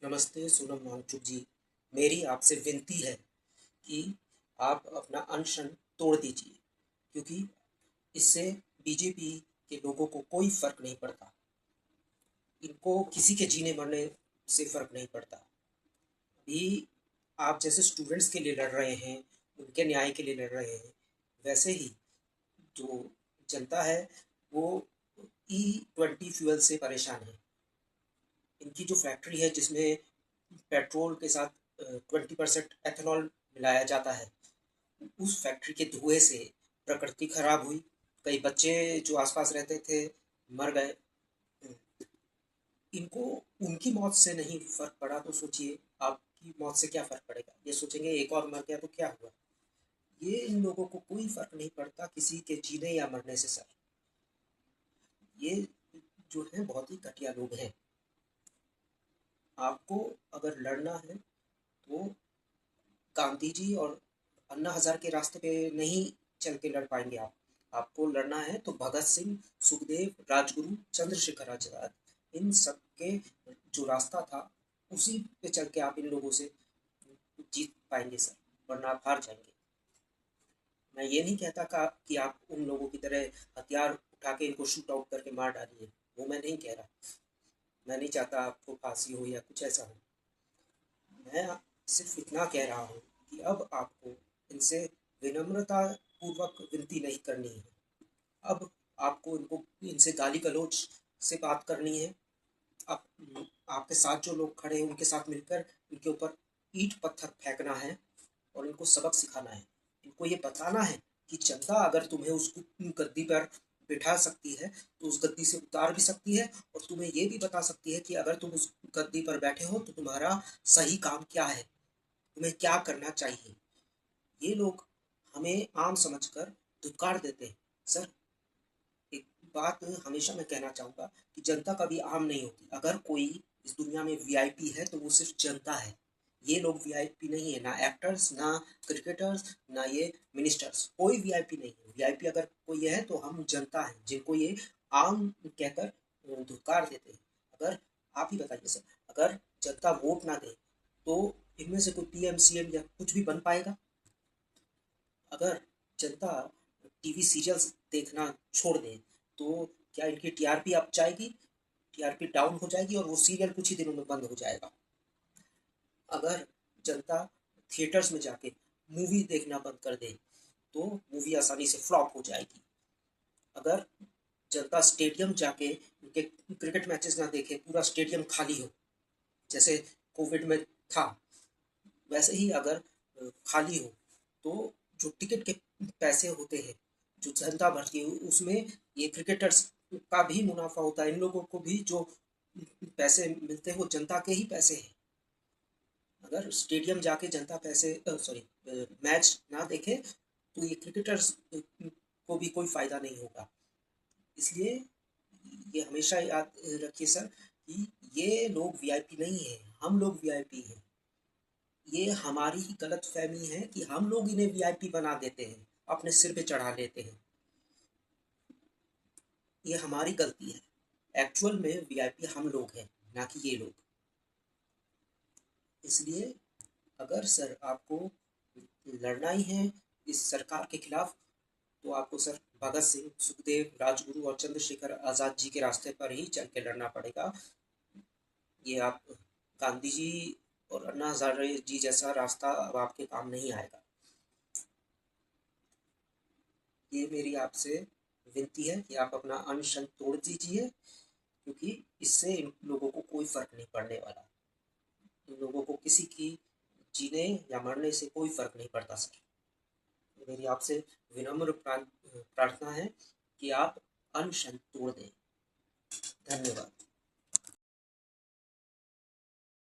नमस्ते सोनम वांगचुक जी। मेरी आपसे विनती है कि आप अपना अनशन तोड़ दीजिए, क्योंकि इससे बीजेपी के लोगों को कोई फ़र्क नहीं पड़ता। इनको किसी के जीने मरने से फ़र्क नहीं पड़ता। अभी आप जैसे स्टूडेंट्स के लिए लड़ रहे हैं, उनके न्याय के लिए लड़ रहे हैं, वैसे ही जो जनता है वो E20 फ्यूल से परेशान है। इनकी जो फैक्ट्री है जिसमें पेट्रोल के साथ 20% एथेनॉल मिलाया जाता है, उस फैक्ट्री के धुएं से प्रकृति खराब हुई। कई बच्चे जो आसपास रहते थे मर गए। इनको उनकी मौत से नहीं फर्क पड़ा तो सोचिए आपकी मौत से क्या फर्क पड़ेगा। ये सोचेंगे एक और मर गया तो क्या हुआ। ये इन लोगों को कोई फर्क नहीं पड़ता किसी के जीने या मरने से। सर, ये जो है बहुत ही घटिया लोग हैं। आपको अगर लड़ना है तो गांधी जी और अन्ना हजारे के रास्ते पे नहीं चल के लड़ पाएंगे आप। आपको लड़ना है तो भगत सिंह, सुखदेव, राजगुरु, चंद्रशेखर आजाद, इन सब के जो रास्ता था उसी पे चल के आप इन लोगों से जीत पाएंगे सर, वरना आप हार जाएंगे। मैं ये नहीं कहता कि आप उन लोगों की तरह हथियार उठा के इनको शूट आउट करके मार डालिए, वो मैं नहीं कह रहा। मैं नहीं चाहता आपको फांसी हो या कुछ ऐसा हो। मैं सिर्फ इतना कह रहा हूँ कि अब आपको इनसे विनम्रता पूर्वक विनती नहीं करनी है। अब आपको इनको इनसे गाली गलौज से बात करनी है। आप आपके साथ जो लोग खड़े हैं उनके साथ मिलकर इनके ऊपर ईंट पत्थर फेंकना है और इनको सबक सिखाना है। इनको ये बताना है कि जनता अगर तुम्हें उस गद्दी पर बिठा सकती है तो उस गद्दी से उतार भी सकती है, और तुम्हें ये भी बता सकती है कि अगर तुम उस गद्दी पर बैठे हो तो तुम्हारा सही काम क्या है, तुम्हें क्या करना चाहिए। ये लोग हमें आम समझकर धुतकार देते हैं। सर, एक बात हमेशा मैं कहना चाहूँगा कि जनता कभी आम नहीं होती। अगर कोई इस दुनिया में वीआईपी है तो वो सिर्फ जनता है। ये लोग वीआईपी नहीं है, ना एक्टर्स, ना क्रिकेटर्स, ना ये मिनिस्टर्स। कोई वीआईपी नहीं है। वीआईपी अगर कोई है तो हम जनता हैं, जिनको ये आम कहकर धुतकार देते हैं। अगर आप ही बताइए सर, अगर जनता वोट ना दे तो इनमें से कोई पीएम सीएम या कुछ भी बन पाएगा? अगर जनता टीवी सीरियल्स देखना छोड़ दे तो क्या इनकी टीआरपी अप जाएगी? टीआरपी डाउन हो जाएगी और वो सीरियल कुछ ही दिनों में बंद हो जाएगा। अगर जनता थिएटर्स में जाके मूवी देखना बंद कर दे तो मूवी आसानी से फ्लॉप हो जाएगी। अगर जनता स्टेडियम जाके उनके क्रिकेट मैचेस ना देखे, पूरा स्टेडियम खाली हो जैसे कोविड में था, वैसे ही अगर खाली हो तो जो टिकट के पैसे होते हैं जो जनता भरती है उसमें ये क्रिकेटर्स का भी मुनाफा होता है। इन लोगों को भी जो पैसे मिलते हैं वो जनता के ही पैसे हैं। अगर स्टेडियम जाके जनता पैसे सॉरी मैच ना देखे तो ये क्रिकेटर्स को भी कोई फायदा नहीं होगा। इसलिए ये हमेशा याद रखिए सर कि ये लोग वीआईपी नहीं है, हम लोग वीआईपी हैं। ये हमारी ही गलत फहमी है कि हम लोग इन्हें वीआईपी बना देते हैं, अपने सिर पे चढ़ा लेते हैं। ये हमारी गलती है। एक्चुअल में वीआईपी हम लोग हैं, ना कि ये लोग। इसलिए अगर सर आपको लड़ना ही है इस सरकार के खिलाफ तो आपको सर भगत सिंह, सुखदेव, राजगुरु और चंद्रशेखर आजाद जी के रास्ते पर ही चल के लड़ना पड़ेगा। ये आप गांधी जी और अन्ना हजारे जी जैसा रास्ता अब आपके काम नहीं आएगा। ये मेरी आपसे विनती है कि आप अपना अनशन तोड़ दीजिए, क्योंकि इससे इन लोगों को कोई फर्क नहीं पड़ने वाला। इन लोगों को किसी की जीने या मरने से कोई फर्क नहीं पड़ता सर। मेरी आपसे विनम्र प्रार्थना है कि आप अनशन तोड़ दें। धन्यवाद।